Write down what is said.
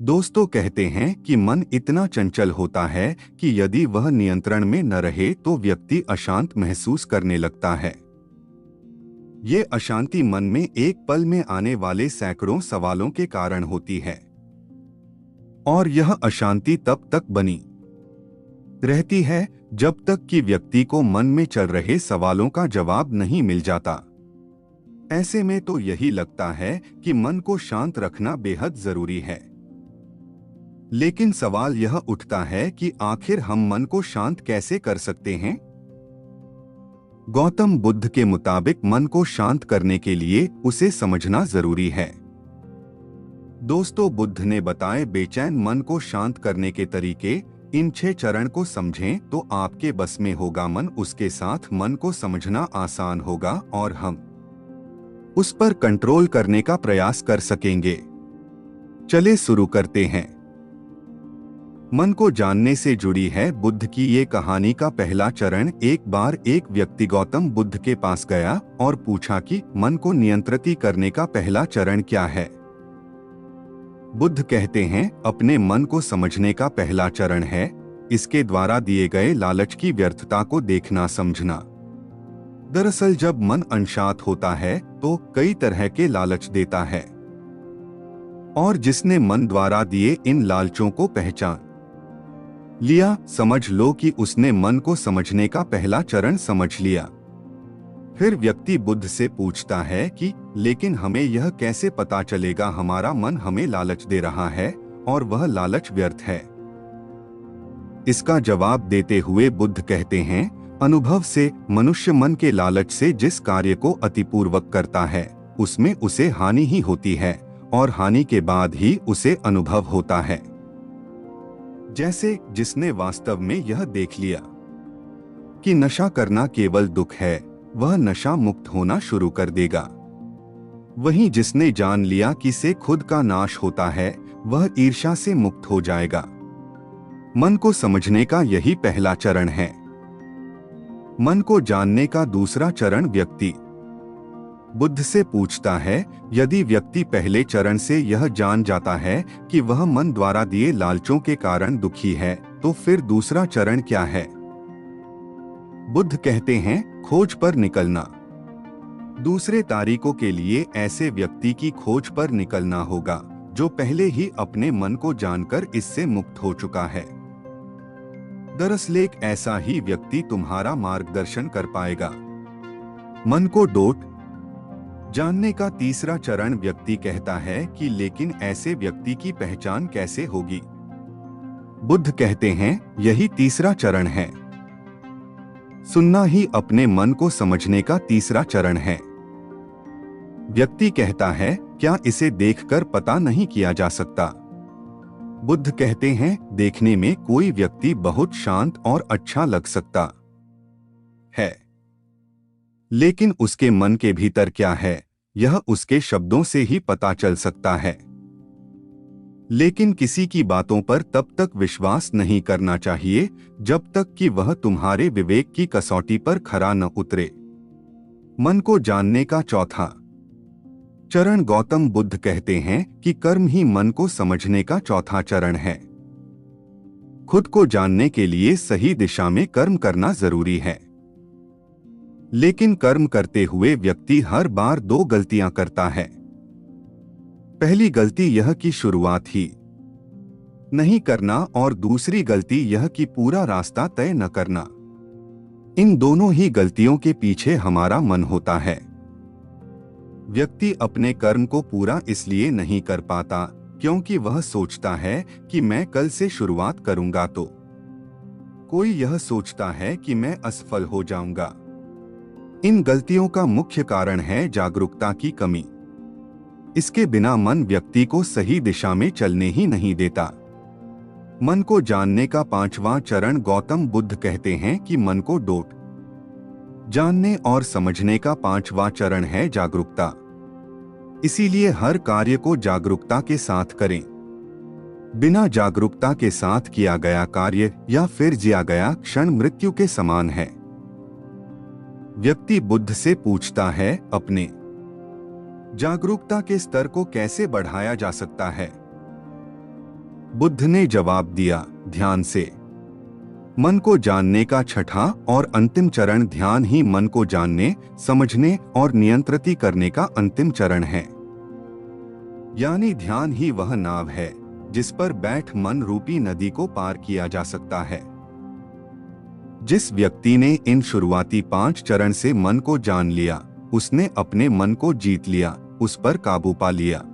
दोस्तों कहते हैं कि मन इतना चंचल होता है कि यदि वह नियंत्रण में न रहे तो व्यक्ति अशांत महसूस करने लगता है। ये अशांति मन में एक पल में आने वाले सैकड़ों सवालों के कारण होती है और यह अशांति तब तक बनी रहती है जब तक कि व्यक्ति को मन में चल रहे सवालों का जवाब नहीं मिल जाता। ऐसे में तो यही लगता है कि मन को शांत रखना बेहद जरूरी है। लेकिन सवाल यह उठता है कि आखिर हम मन को शांत कैसे कर सकते हैं? गौतम बुद्ध के मुताबिक मन को शांत करने के लिए उसे समझना जरूरी है। दोस्तों, बुद्ध ने बताए बेचैन मन को शांत करने के तरीके। इन 6 चरण को समझें तो आपके बस में होगा मन, उसके साथ मन को समझना आसान होगा और हम उस पर कंट्रोल करने का प्रयास कर सकेंगे। चले शुरू करते हैं। मन को जानने से जुड़ी है बुद्ध की ये कहानी का पहला चरण। एक बार एक व्यक्ति गौतम बुद्ध के पास गया और पूछा कि मन को नियंत्रित करने का पहला चरण क्या है। बुद्ध कहते हैं, अपने मन को समझने का पहला चरण है इसके द्वारा दिए गए लालच की व्यर्थता को देखना समझना। दरअसल जब मन अशांत होता है तो कई तरह के लालच देता है और जिसने मन द्वारा दिए इन लालचों को पहचान लिया, समझ लो कि उसने मन को समझने का पहला चरण समझ लिया। फिर व्यक्ति बुद्ध से पूछता है कि लेकिन हमें यह कैसे पता चलेगा हमारा मन हमें लालच दे रहा है और वह लालच व्यर्थ है? इसका जवाब देते हुए बुद्ध कहते हैं, अनुभव से मनुष्य मन के लालच से जिस कार्य को अतिपूर्वक करता है उसमें उसे हानि ही होती है और हानि के बाद ही उसे अनुभव होता है। जैसे जिसने वास्तव में यह देख लिया कि नशा करना केवल दुख है, वह नशा मुक्त होना शुरू कर देगा। वहीं जिसने जान लिया कि से खुद का नाश होता है, वह ईर्ष्या से मुक्त हो जाएगा। मन को समझने का यही पहला चरण है। मन को जानने का दूसरा चरण व्यक्ति बुद्ध से पूछता है, यदि व्यक्ति पहले चरण से यह जान जाता है कि वह मन द्वारा दिए लालचों के कारण दुखी है, तो फिर दूसरा चरण क्या है? बुद्ध कहते हैं, खोज पर निकलना। दूसरे तारीखों के लिए ऐसे व्यक्ति की खोज पर निकलना होगा जो पहले ही अपने मन को जानकर इससे मुक्त हो चुका है। दरअसल एक ऐसा ही व्यक्ति तुम्हारा मार्गदर्शन कर पाएगा। मन को डोट जानने का तीसरा चरण व्यक्ति कहता है कि लेकिन ऐसे व्यक्ति की पहचान कैसे होगी? बुद्ध कहते हैं, यही तीसरा चरण है। सुनना ही अपने मन को समझने का तीसरा चरण है। व्यक्ति कहता है, क्या इसे देखकर पता नहीं किया जा सकता? बुद्ध कहते हैं, देखने में कोई व्यक्ति बहुत शांत और अच्छा लग सकता है, लेकिन उसके मन के भीतर क्या है यह उसके शब्दों से ही पता चल सकता है। लेकिन किसी की बातों पर तब तक विश्वास नहीं करना चाहिए जब तक कि वह तुम्हारे विवेक की कसौटी पर खरा न उतरे। मन को जानने का चौथा चरण गौतम बुद्ध कहते हैं कि कर्म ही मन को समझने का चौथा चरण है। खुद को जानने के लिए सही दिशा में कर्म करना जरूरी है, लेकिन कर्म करते हुए व्यक्ति हर बार 2 गलतियां करता है। पहली गलती यह कि शुरुआत ही नहीं करना और दूसरी गलती यह कि पूरा रास्ता तय न करना। इन दोनों ही गलतियों के पीछे हमारा मन होता है। व्यक्ति अपने कर्म को पूरा इसलिए नहीं कर पाता क्योंकि वह सोचता है कि मैं कल से शुरुआत करूंगा तो कोई यह सोचता है कि मैं असफल हो जाऊंगा। इन गलतियों का मुख्य कारण है जागरूकता की कमी। इसके बिना मन व्यक्ति को सही दिशा में चलने ही नहीं देता। मन को जानने का 5वां चरण गौतम बुद्ध कहते हैं कि मन को डोट जानने और समझने का 5वां चरण है जागरूकता। इसीलिए हर कार्य को जागरूकता के साथ करें। बिना जागरूकता के साथ किया गया कार्य या फिर जिया गया क्षण मृत्यु के समान है। व्यक्ति बुद्ध से पूछता है, अपने जागरूकता के स्तर को कैसे बढ़ाया जा सकता है? बुद्ध ने जवाब दिया, ध्यान से। मन को जानने का छठा और अंतिम चरण ध्यान ही मन को जानने, समझने और नियंत्रित करने का अंतिम चरण है। यानी ध्यान ही वह नाव है जिस पर बैठ मन रूपी नदी को पार किया जा सकता है। जिस व्यक्ति ने इन शुरुआती 5 चरण से मन को जान लिया, उसने अपने मन को जीत लिया, उस पर काबू पा लिया।